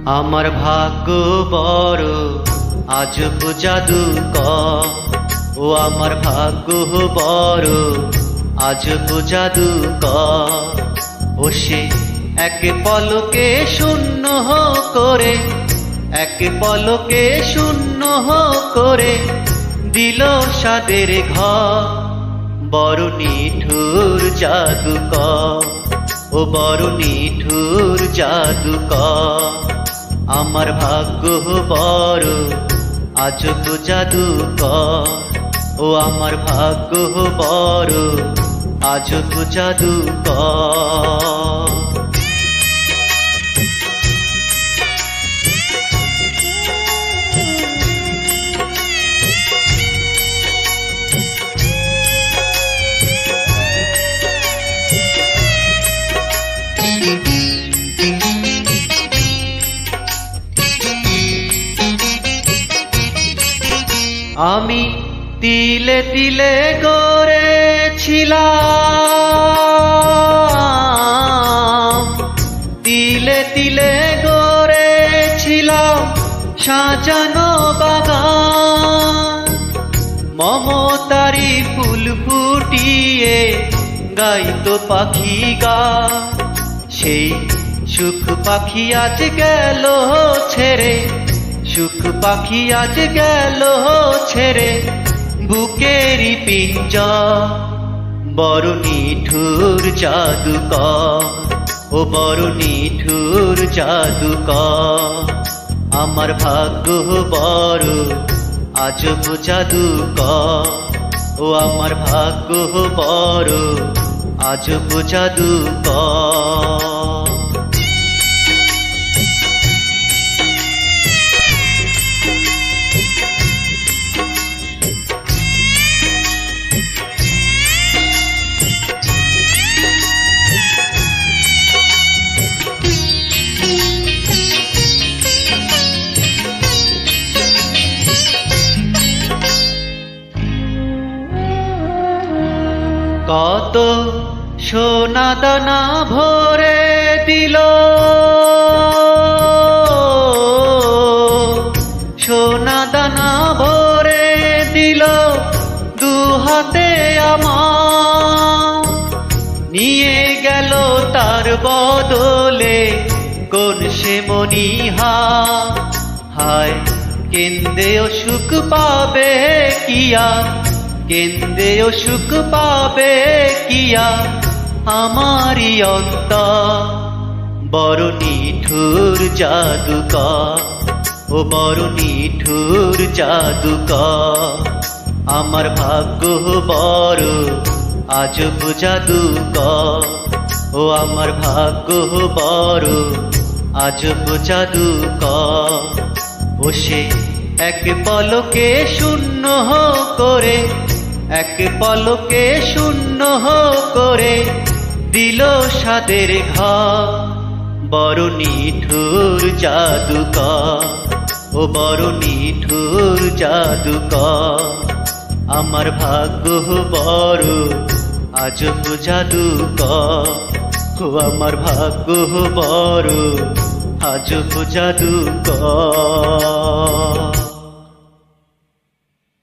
আমার ভাগ্য বড় আজব জাদুকর, ও আমার ভাগ্য বড় আজব জাদুকর। ও সে এক পলকে শূন্য করে, এক পলকে শূন্য করে দিল সাদের ঘর। বড় নিঠুর জাদুকর, ও বড় নিঠুর জাদুকর। আমার ভাগ্য বড় আজব জাদুকর, ও আমার ভাগ্য বড় আজব জাদুকর। আমি তিলে তিলে গড়েছিলাম, তিলে তিলে গড়েছিলাম সাজানো বাগান। মমতারি ফুল ফুটিয়ে গাইতো পাখি গান। সেই সুখ পাখি আজ গেল ছেড়ে, সুখ পাখি আজ গেল ছেড়ে বুকেরই পিঞ্জর। বড় নিঠুর জাদুকর, ও বড় নিঠুর জাদুকর। আমার ভাগ্য বড় আজব জাদুকর, ও আমার ভাগ্য বড় আজব জাদুকর। কত সোনা দানা ভরে দিল, সোনা দানা ভরে দিল দু হাতে আমার। নিয়ে গেল তার বদলে কোন সে মনিহা। হায় কেন্দেও সুখ পাবে কিয়া, কেন্দেও সুখ পাবে কিয়া আমারি অন্তর। বড় নিঠুর জাদুকর, ও বড় নিঠুর জাদুকর। আমার ভাগ্য বড় আজব জাদুকর, ও আমার ভাগ্য বড় আজব জাদুকর। ও সে এক পলকে শূন্য করে, এক পলকে শূন্য করে দিল সাদের ঘর। বড় নিঠুর জাদুকর, ও বড় নিঠুর জাদুকর। আমার ভাগ্য বড় আজব জাদুকর, ও আমার ভাগ্য বড় আজব জাদুকর।